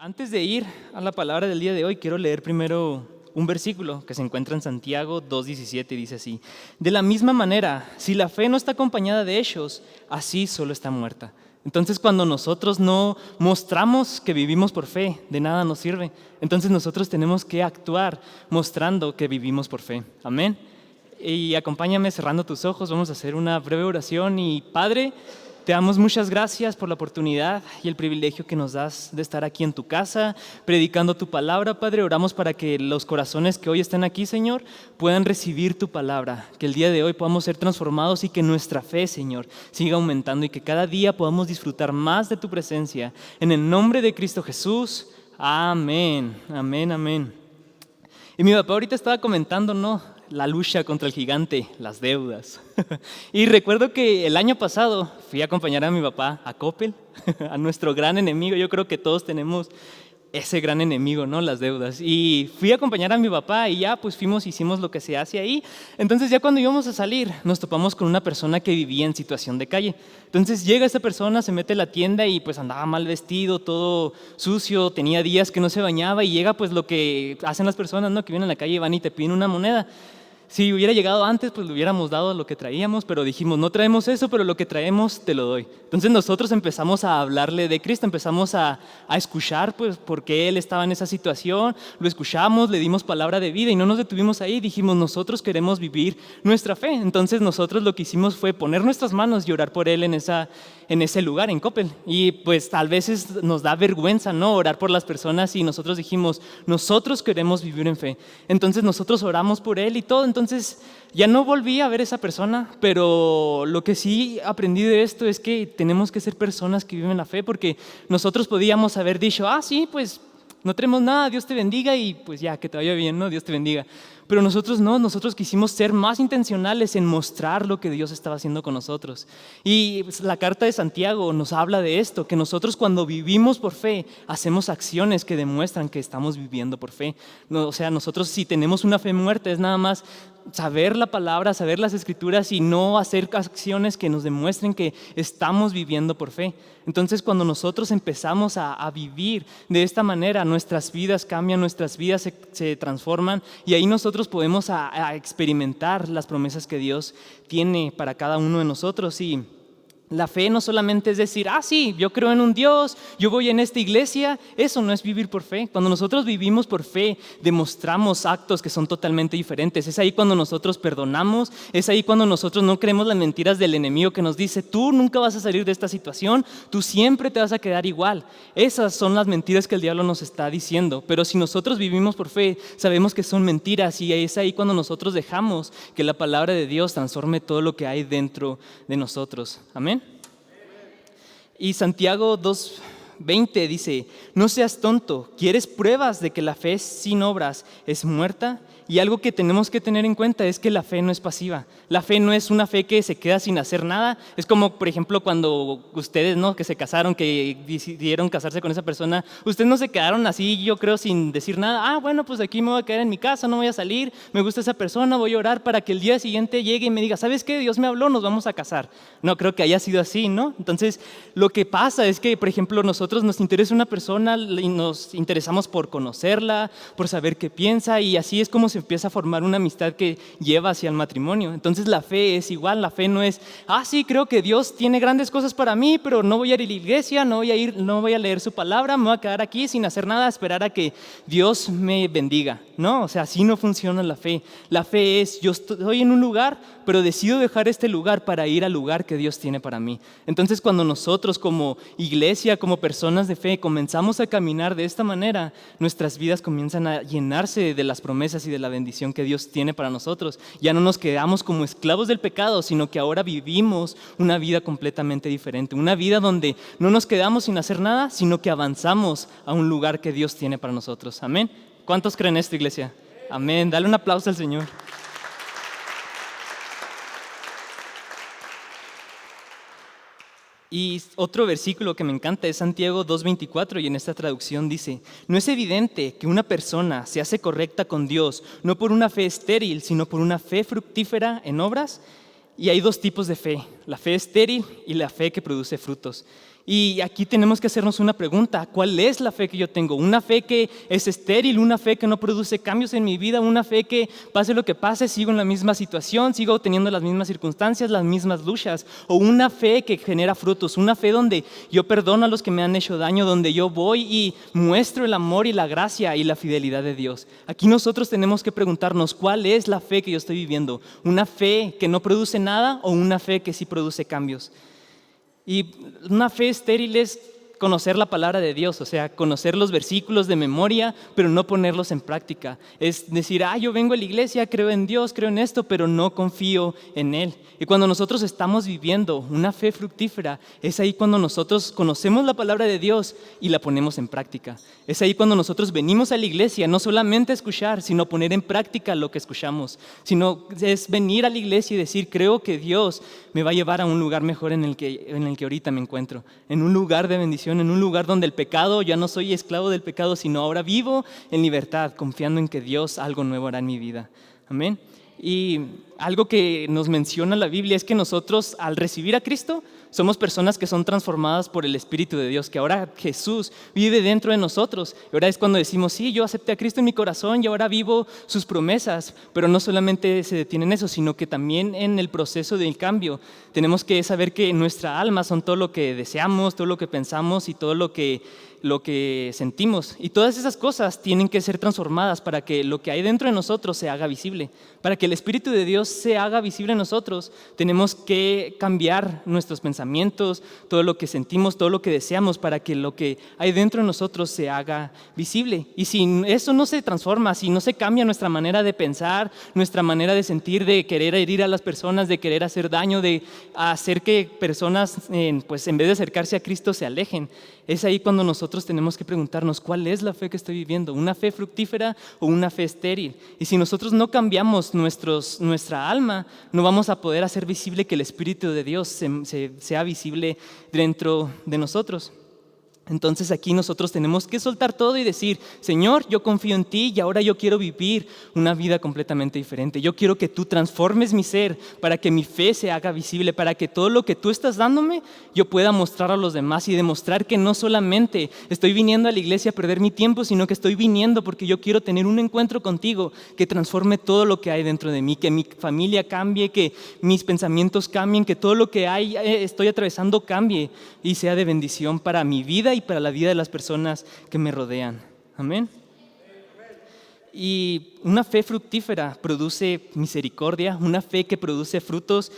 Antes de ir a la palabra del día de hoy, quiero leer primero un versículo que se encuentra en Santiago 2:17 y dice así: de la misma manera, si la fe no está acompañada de hechos, así solo está muerta. Entonces, cuando nosotros no mostramos que vivimos por fe, de nada nos sirve. Entonces nosotros tenemos que actuar mostrando que vivimos por fe. Amén. Y acompáñame cerrando tus ojos, vamos a hacer una breve oración. Y Padre, te damos muchas gracias por la oportunidad y el privilegio que nos das de estar aquí en tu casa, predicando tu palabra, Padre. Oramos para que los corazones que hoy están aquí, Señor, puedan recibir tu palabra, que el día de hoy podamos ser transformados y que nuestra fe, Señor, siga aumentando y que cada día podamos disfrutar más de tu presencia. En el nombre de Cristo Jesús, amén, amén, amén. Y mi papá ahorita estaba comentando, ¿no?, la lucha contra el gigante, las deudas. Y recuerdo que el año pasado fui a acompañar a mi papá a Coppel, a nuestro gran enemigo. Yo creo que todos tenemos ese gran enemigo, ¿no?, las deudas. Y fui a acompañar a mi papá y ya pues fuimos, hicimos lo que se hace ahí. Entonces ya cuando íbamos a salir nos topamos con una persona que vivía en situación de calle. Entonces llega esta persona, se mete a la tienda y pues andaba mal vestido, todo sucio, tenía días que no se bañaba y llega pues lo que hacen las personas, ¿no?, que vienen a la calle y van y te piden una moneda. Si hubiera llegado antes, pues le hubiéramos dado lo que traíamos, pero dijimos, no traemos eso, pero lo que traemos te lo doy. Entonces nosotros empezamos a hablarle de Cristo, empezamos a escuchar pues por qué Él estaba en esa situación, lo escuchamos, le dimos palabra de vida y no nos detuvimos ahí, dijimos, nosotros queremos vivir nuestra fe. Entonces nosotros lo que hicimos fue poner nuestras manos y orar por Él en ese lugar, en Coppel. Y pues a veces nos da vergüenza, ¿no?, orar por las personas, y nosotros dijimos, nosotros queremos vivir en fe. Entonces nosotros oramos por Él y todo. Entonces ya no volví a ver a esa persona, pero lo que sí aprendí de esto es que tenemos que ser personas que viven la fe, porque nosotros podíamos haber dicho, sí, pues no tenemos nada, Dios te bendiga y pues ya, que te vaya bien, ¿no?, Dios te bendiga. Pero nosotros no, nosotros quisimos ser más intencionales en mostrar lo que Dios estaba haciendo con nosotros. Y pues, la carta de Santiago nos habla de esto, que nosotros cuando vivimos por fe, hacemos acciones que demuestran que estamos viviendo por fe. No, o sea, nosotros si tenemos una fe muerta es nada más saber la palabra, saber las escrituras y no hacer acciones que nos demuestren que estamos viviendo por fe. Entonces cuando nosotros empezamos a vivir de esta manera, nuestras vidas cambian, nuestras vidas se transforman y ahí nosotros podemos a experimentar las promesas que Dios tiene para cada uno de nosotros. Y la fe no solamente es decir, sí, yo creo en un Dios, yo voy en esta iglesia. Eso no es vivir por fe. Cuando nosotros vivimos por fe, demostramos actos que son totalmente diferentes. Es ahí cuando nosotros perdonamos, es ahí cuando nosotros no creemos las mentiras del enemigo que nos dice, tú nunca vas a salir de esta situación, tú siempre te vas a quedar igual. Esas son las mentiras que el diablo nos está diciendo. Pero si nosotros vivimos por fe, sabemos que son mentiras, y es ahí cuando nosotros dejamos que la palabra de Dios transforme todo lo que hay dentro de nosotros. Amén. Y Santiago 2:20 dice, no seas tonto, ¿quieres pruebas de que la fe sin obras es muerta? Y algo que tenemos que tener en cuenta es que la fe no es pasiva. La fe no es una fe que se queda sin hacer nada. Es como, por ejemplo, cuando ustedes, ¿no?, que se casaron, que decidieron casarse con esa persona, ustedes no se quedaron así, yo creo, sin decir nada. Bueno, pues aquí me voy a quedar en mi casa, no voy a salir, me gusta esa persona, voy a orar para que el día siguiente llegue y me diga, ¿sabes qué? Dios me habló, nos vamos a casar. No creo que haya sido así, ¿no? Entonces, lo que pasa es que, por ejemplo, nosotros nos interesa una persona y nos interesamos por conocerla, por saber qué piensa, y así es como se empieza a formar una amistad que lleva hacia el matrimonio. Entonces la fe es igual. La fe no es, sí, creo que Dios tiene grandes cosas para mí, pero no voy a ir a la iglesia, no voy a leer su palabra, me voy a quedar aquí sin hacer nada, a esperar a que Dios me bendiga. No, o sea, así no funciona la fe. La fe es, yo estoy en un lugar, pero decido dejar este lugar para ir al lugar que Dios tiene para mí. Entonces cuando nosotros como iglesia, como personas de fe, comenzamos a caminar de esta manera, nuestras vidas comienzan a llenarse de las promesas y de la bendición que Dios tiene para nosotros. Ya no nos quedamos como esclavos del pecado, sino que ahora vivimos una vida completamente diferente. Una vida donde no nos quedamos sin hacer nada, sino que avanzamos a un lugar que Dios tiene para nosotros. Amén. ¿Cuántos creen esto, iglesia? Amén. Dale un aplauso al Señor. Y otro versículo que me encanta es Santiago 2:24, y en esta traducción dice, no es evidente que una persona se hace correcta con Dios, no por una fe estéril, sino por una fe fructífera en obras. Y hay dos tipos de fe, la fe estéril y la fe que produce frutos. Y aquí tenemos que hacernos una pregunta: ¿cuál es la fe que yo tengo? ¿Una fe que es estéril? ¿Una fe que no produce cambios en mi vida? ¿Una fe que pase lo que pase, sigo en la misma situación, sigo teniendo las mismas circunstancias, las mismas luchas? ¿O una fe que genera frutos? ¿Una fe donde yo perdono a los que me han hecho daño, donde yo voy y muestro el amor y la gracia y la fidelidad de Dios? Aquí nosotros tenemos que preguntarnos: ¿cuál es la fe que yo estoy viviendo? ¿Una fe que no produce nada o una fe que sí produce cambios? Y una fe estéril es conocer la palabra de Dios, o sea, conocer los versículos de memoria, pero no ponerlos en práctica. Es decir, yo vengo a la iglesia, creo en Dios, creo en esto, pero no confío en Él. Y cuando nosotros estamos viviendo una fe fructífera, es ahí cuando nosotros conocemos la palabra de Dios y la ponemos en práctica. Es ahí cuando nosotros venimos a la iglesia, no solamente a escuchar, sino poner en práctica lo que escuchamos. Sino es venir a la iglesia y decir: creo que Dios me va a llevar a un lugar mejor en el que ahorita me encuentro, en un lugar de bendición, en un lugar donde el pecado, ya no soy esclavo del pecado, sino ahora vivo en libertad, confiando en que Dios algo nuevo hará en mi vida. Amén. Y algo que nos menciona la Biblia es que nosotros, al recibir a Cristo, somos personas que son transformadas por el Espíritu de Dios, que ahora Jesús vive dentro de nosotros. Y ahora es cuando decimos: sí, yo acepté a Cristo en mi corazón y ahora vivo sus promesas. Pero no solamente se detiene en eso, sino que también en el proceso del cambio tenemos que saber que nuestra alma son todo lo que deseamos, todo lo que pensamos y todo lo que sentimos. Y todas esas cosas tienen que ser transformadas para que lo que hay dentro de nosotros se haga visible. Para que el Espíritu de Dios se haga visible en nosotros, tenemos que cambiar nuestros pensamientos, todo lo que sentimos, todo lo que deseamos, para que lo que hay dentro de nosotros se haga visible. Y si eso no se transforma, si no se cambia nuestra manera de pensar, nuestra manera de sentir, de querer herir a las personas, de querer hacer daño, de hacer que personas, pues en vez de acercarse a Cristo, se alejen, es ahí cuando nosotros tenemos que preguntarnos: ¿cuál es la fe que estoy viviendo? ¿Una fe fructífera o una fe estéril? Y si nosotros no cambiamos nuestra alma, no vamos a poder hacer visible que el Espíritu de Dios sea visible dentro de nosotros. Entonces aquí nosotros tenemos que soltar todo y decir: Señor, yo confío en ti y ahora yo quiero vivir una vida completamente diferente. Yo quiero que tú transformes mi ser para que mi fe se haga visible, para que todo lo que tú estás dándome yo pueda mostrar a los demás y demostrar que no solamente estoy viniendo a la iglesia a perder mi tiempo, sino que estoy viniendo porque yo quiero tener un encuentro contigo que transforme todo lo que hay dentro de mí, que mi familia cambie, que mis pensamientos cambien, que todo lo que estoy atravesando cambie y sea de bendición para mi vida y para la vida de las personas que me rodean. Amén. Y una fe fructífera produce misericordia. Una fe que produce frutos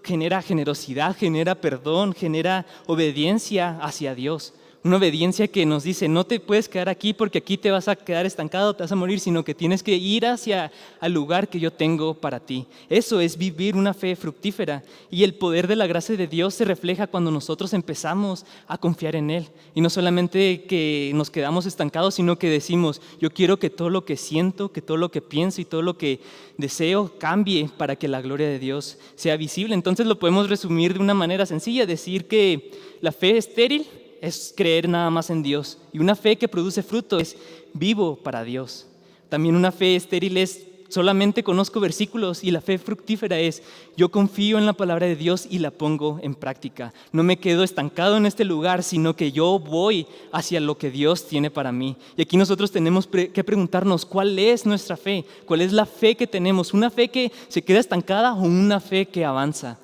genera generosidad, genera perdón, genera obediencia hacia Dios. Una obediencia que nos dice: no te puedes quedar aquí porque aquí te vas a quedar estancado, te vas a morir, sino que tienes que ir hacia el lugar que yo tengo para ti. Eso es vivir una fe fructífera. Y el poder de la gracia de Dios se refleja cuando nosotros empezamos a confiar en Él. Y no solamente que nos quedamos estancados, sino que decimos: yo quiero que todo lo que siento, que todo lo que pienso y todo lo que deseo cambie para que la gloria de Dios sea visible. Entonces lo podemos resumir de una manera sencilla: decir que la fe estéril es creer nada más en Dios, y una fe que produce fruto es vivo para Dios. También una fe estéril es solamente conozco versículos, y la fe fructífera es yo confío en la palabra de Dios y la pongo en práctica. No me quedo estancado en este lugar, sino que yo voy hacia lo que Dios tiene para mí. Y aquí nosotros tenemos que preguntarnos: ¿cuál es nuestra fe? ¿Cuál es la fe que tenemos? ¿Una fe que se queda estancada o una fe que avanza?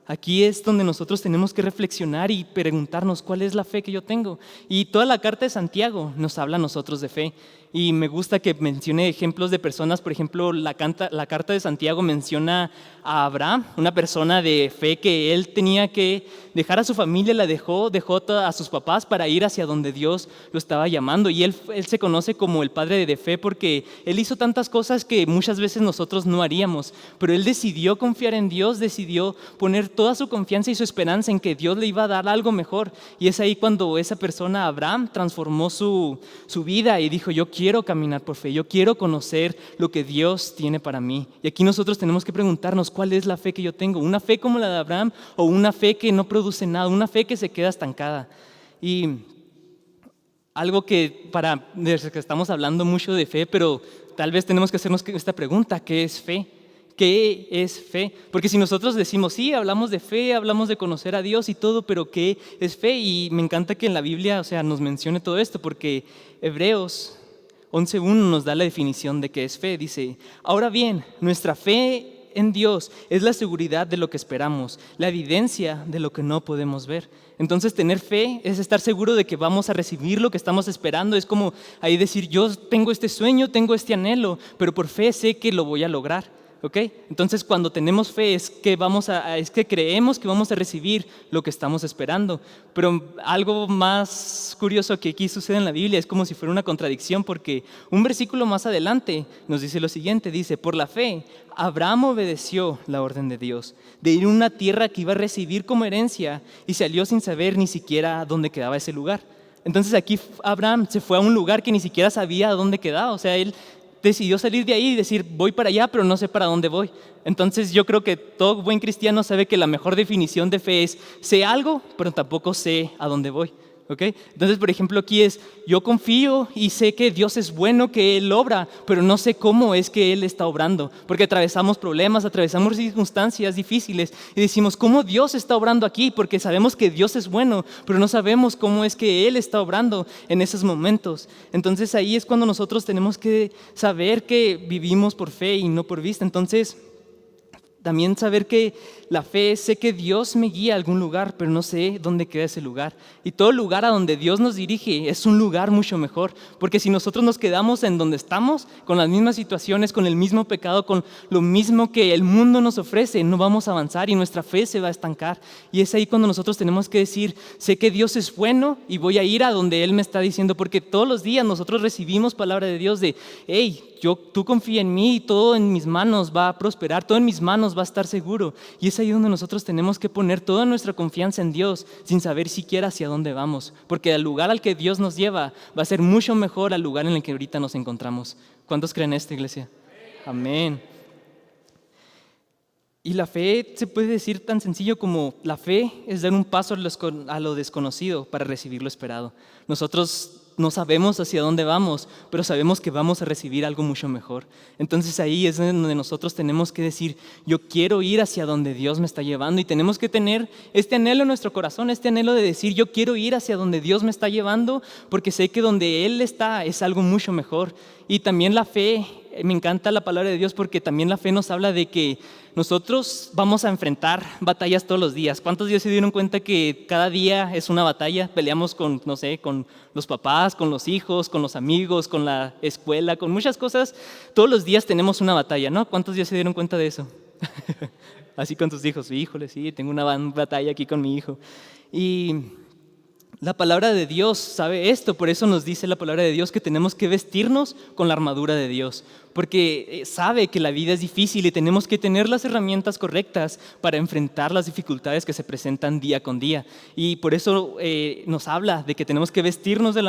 Aquí es donde nosotros tenemos que reflexionar y preguntarnos: ¿cuál es la fe que yo tengo? Y toda la carta de Santiago nos habla a nosotros de fe. Y me gusta que mencione ejemplos de personas. Por ejemplo, la carta de Santiago menciona a Abraham, una persona de fe que él tenía que dejar a su familia, la dejó a sus papás para ir hacia donde Dios lo estaba llamando. Y él se conoce como el padre de fe porque él hizo tantas cosas que muchas veces nosotros no haríamos. Pero él decidió confiar en Dios, decidió poner toda su confianza y su esperanza en que Dios le iba a dar algo mejor. Y es ahí cuando esa persona, Abraham, transformó su vida y dijo: yo quiero caminar por fe, yo quiero conocer lo que Dios tiene para mí. Y aquí nosotros tenemos que preguntarnos: ¿cuál es la fe que yo tengo? ¿Una fe como la de Abraham o una fe que no produce nada, una fe que se queda estancada? Y algo que desde que estamos hablando mucho de fe, pero tal vez tenemos que hacernos esta pregunta: ¿qué es fe? ¿Qué es fe? Porque si nosotros decimos, sí, hablamos de fe, hablamos de conocer a Dios y todo, pero ¿qué es fe? Y me encanta que en la Biblia, nos mencione todo esto, porque Hebreos 11:1 nos da la definición de qué es fe. Dice, ahora bien, nuestra fe en Dios es la seguridad de lo que esperamos, la evidencia de lo que no podemos ver. Entonces, tener fe es estar seguro de que vamos a recibir lo que estamos esperando. Es como ahí decir, yo tengo este sueño, tengo este anhelo, pero por fe sé que lo voy a lograr. ¿Ok? Entonces, cuando tenemos fe es que creemos que vamos a recibir lo que estamos esperando. Pero algo más curioso que aquí sucede en la Biblia es como si fuera una contradicción, porque un versículo más adelante nos dice lo siguiente, dice, por la fe, Abraham obedeció la orden de Dios, de ir a una tierra que iba a recibir como herencia y salió sin saber ni siquiera dónde quedaba ese lugar. Entonces aquí Abraham se fue a un lugar que ni siquiera sabía dónde quedaba, él decidió salir de ahí y decir, voy para allá, pero no sé para dónde voy. Entonces yo creo que todo buen cristiano sabe que la mejor definición de fe es, sé algo, pero tampoco sé a dónde voy. ¿Ok? Entonces, por ejemplo, aquí es, yo confío y sé que Dios es bueno, que Él obra, pero no sé cómo es que Él está obrando, porque atravesamos problemas, atravesamos circunstancias difíciles y decimos, ¿cómo Dios está obrando aquí? Porque sabemos que Dios es bueno, pero no sabemos cómo es que Él está obrando en esos momentos. Entonces ahí es cuando nosotros tenemos que saber que vivimos por fe y no por vista. Entonces, también saber que la fe, sé que Dios me guía a algún lugar, pero no sé dónde queda ese lugar. Y todo lugar a donde Dios nos dirige es un lugar mucho mejor. Porque si nosotros nos quedamos en donde estamos, con las mismas situaciones, con el mismo pecado, con lo mismo que el mundo nos ofrece, no vamos a avanzar y nuestra fe se va a estancar. Y es ahí cuando nosotros tenemos que decir, sé que Dios es bueno y voy a ir a donde Él me está diciendo. Porque todos los días nosotros recibimos palabra de Dios de, hey, tú confía en mí y todo en mis manos va a prosperar, todo en mis manos va a estar seguro. Y es ahí donde nosotros tenemos que poner toda nuestra confianza en Dios sin saber siquiera hacia dónde vamos. Porque el lugar al que Dios nos lleva va a ser mucho mejor al lugar en el que ahorita nos encontramos. ¿Cuántos creen esto, iglesia? Amén. Y la fe se puede decir tan sencillo como la fe es dar un paso a lo desconocido para recibir lo esperado. Nosotros no sabemos hacia dónde vamos, pero sabemos que vamos a recibir algo mucho mejor. Entonces ahí es donde nosotros tenemos que decir, yo quiero ir hacia donde Dios me está llevando, y tenemos que tener este anhelo en nuestro corazón, este anhelo de decir, yo quiero ir hacia donde Dios me está llevando, porque sé que donde Él está es algo mucho mejor. Y también la fe, me encanta la palabra de Dios, porque también la fe nos habla de que nosotros vamos a enfrentar batallas todos los días. ¿Cuántos días se dieron cuenta que cada día es una batalla? Peleamos con, no sé, con los papás, con los hijos, con los amigos, con la escuela, con muchas cosas. Todos los días tenemos una batalla, ¿no? ¿Cuántos días se dieron cuenta de eso? Así con tus hijos, híjole, sí, tengo una batalla aquí con mi hijo. Y la palabra de Dios sabe esto, por eso nos dice la palabra de Dios que tenemos que vestirnos con la armadura de Dios, porque sabe que la vida es difícil y tenemos que tener las herramientas correctas para enfrentar las dificultades que se presentan día con día. Y por eso nos habla de que tenemos que vestirnos de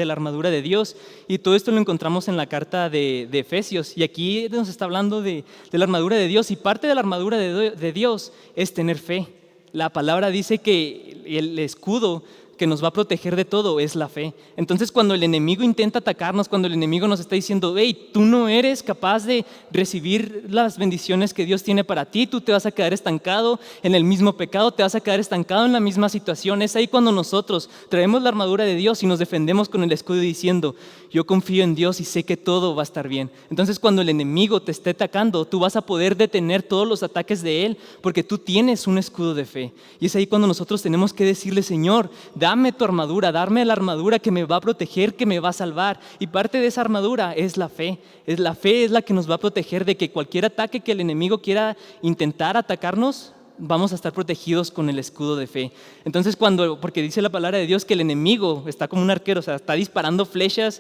la armadura de Dios, y todo esto lo encontramos en la carta de Efesios, y aquí nos está hablando de la armadura de Dios, y parte de la armadura de Dios es tener fe. La palabra dice que el escudo que nos va a proteger de todo es la fe. Entonces, cuando el enemigo intenta atacarnos, cuando el enemigo nos está diciendo, hey, tú no eres capaz de recibir las bendiciones que Dios tiene para ti, tú te vas a quedar estancado en el mismo pecado, te vas a quedar estancado en la misma situación, es ahí cuando nosotros traemos la armadura de Dios y nos defendemos con el escudo diciendo, yo confío en Dios y sé que todo va a estar bien. Entonces, cuando el enemigo te esté atacando, tú vas a poder detener todos los ataques de él, porque tú tienes un escudo de fe. Y es ahí cuando nosotros tenemos que decirle, Señor, dame tu armadura, darme la armadura que me va a proteger, que me va a salvar. Y parte de esa armadura es la fe. La fe es la que nos va a proteger de que cualquier ataque que el enemigo quiera intentar atacarnos, vamos a estar protegidos con el escudo de fe. Entonces, porque dice la palabra de Dios que el enemigo está como un arquero, está disparando flechas,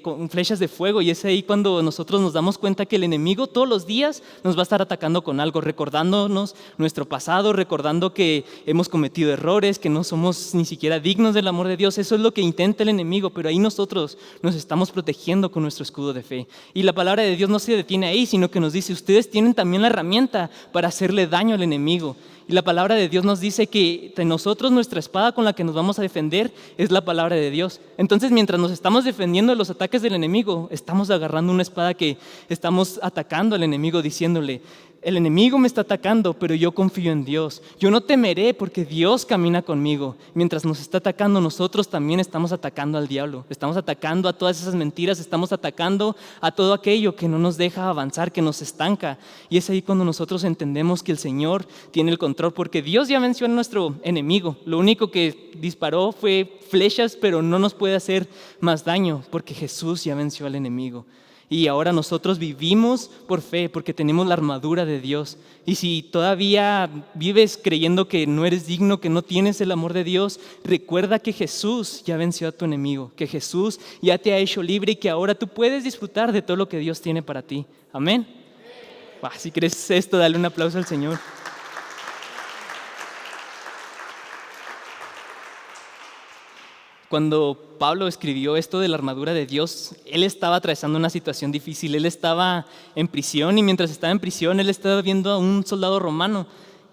con flechas de fuego, y es ahí cuando nosotros nos damos cuenta que el enemigo todos los días nos va a estar atacando con algo, recordándonos nuestro pasado, recordando que hemos cometido errores, que no somos ni siquiera dignos del amor de Dios. Eso es lo que intenta el enemigo, pero ahí nosotros nos estamos protegiendo con nuestro escudo de fe. Y la palabra de Dios no se detiene ahí, sino que nos dice, ustedes tienen también la herramienta para hacerle daño al enemigo. Y la palabra de Dios nos dice que de nosotros nuestra espada con la que nos vamos a defender es la palabra de Dios. Entonces, mientras nos estamos defendiendo de los ataques del enemigo, estamos agarrando una espada que estamos atacando al enemigo, diciéndole: el enemigo me está atacando, pero yo confío en Dios. Yo no temeré porque Dios camina conmigo. Mientras nos está atacando, nosotros también estamos atacando al diablo. Estamos atacando a todas esas mentiras, estamos atacando a todo aquello que no nos deja avanzar, que nos estanca. Y es ahí cuando nosotros entendemos que el Señor tiene el control, porque Dios ya venció a nuestro enemigo. Lo único que disparó fue flechas, pero no nos puede hacer más daño, porque Jesús ya venció al enemigo. Y ahora nosotros vivimos por fe porque tenemos la armadura de Dios. Y si todavía vives creyendo que no eres digno, que no tienes el amor de Dios, recuerda que Jesús ya venció a tu enemigo, que Jesús ya te ha hecho libre y que ahora tú puedes disfrutar de todo lo que Dios tiene para ti. Amén. Si crees esto, dale un aplauso al Señor. Cuando Pablo escribió esto de la armadura de Dios, él estaba atravesando una situación difícil. Él estaba en prisión y mientras estaba en prisión, él estaba viendo a un soldado romano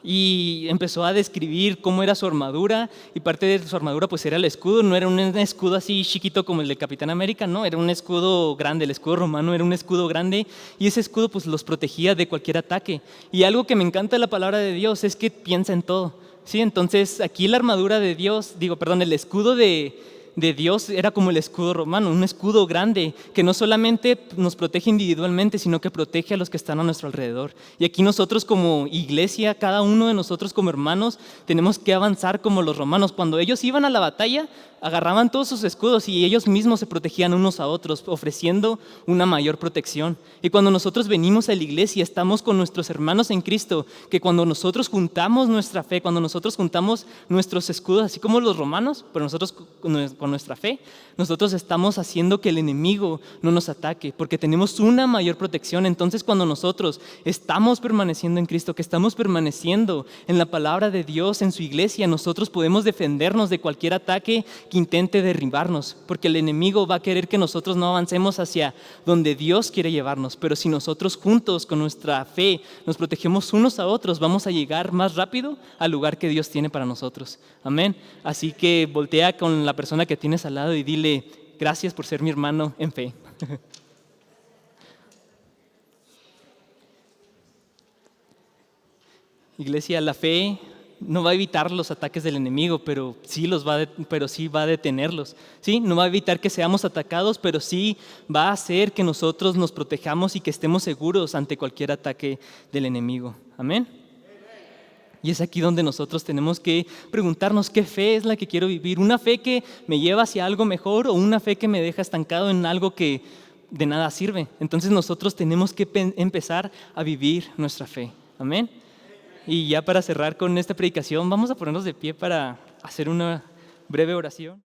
y empezó a describir cómo era su armadura, y parte de su armadura pues era el escudo. No era un escudo así chiquito como el de Capitán América, no, era un escudo grande. El escudo romano era un escudo grande y ese escudo pues los protegía de cualquier ataque. Y algo que me encanta de la palabra de Dios es que piensa en todo. Sí, entonces aquí la armadura de Dios, el escudo de Dios era como el escudo romano, un escudo grande que no solamente nos protege individualmente, sino que protege a los que están a nuestro alrededor. Y aquí nosotros como iglesia, cada uno de nosotros como hermanos, tenemos que avanzar como los romanos. Cuando ellos iban a la batalla, agarraban todos sus escudos y ellos mismos se protegían unos a otros, ofreciendo una mayor protección. Y cuando nosotros venimos a la iglesia, estamos con nuestros hermanos en Cristo, que cuando nosotros juntamos nuestra fe, cuando nosotros juntamos nuestros escudos, así como los romanos, pero nosotros con nuestra fe, nosotros estamos haciendo que el enemigo no nos ataque, porque tenemos una mayor protección. Entonces, cuando nosotros estamos permaneciendo en Cristo, que estamos permaneciendo en la palabra de Dios, en su iglesia, nosotros podemos defendernos de cualquier ataque que intente derribarnos, porque el enemigo va a querer que nosotros no avancemos hacia donde Dios quiere llevarnos. Pero si nosotros juntos con nuestra fe nos protegemos unos a otros, vamos a llegar más rápido al lugar que Dios tiene para nosotros. Amén. Así que voltea con la persona que tienes al lado y dile: gracias por ser mi hermano en fe. Iglesia, la fe no va a evitar los ataques del enemigo, pero sí va a detenerlos. ¿Sí? No va a evitar que seamos atacados, pero sí va a hacer que nosotros nos protejamos y que estemos seguros ante cualquier ataque del enemigo. Amén. Y es aquí donde nosotros tenemos que preguntarnos: ¿qué fe es la que quiero vivir? ¿Una fe que me lleva hacia algo mejor o una fe que me deja estancado en algo que de nada sirve? Entonces nosotros tenemos que empezar a vivir nuestra fe. Amén. Y ya para cerrar con esta predicación, vamos a ponernos de pie para hacer una breve oración.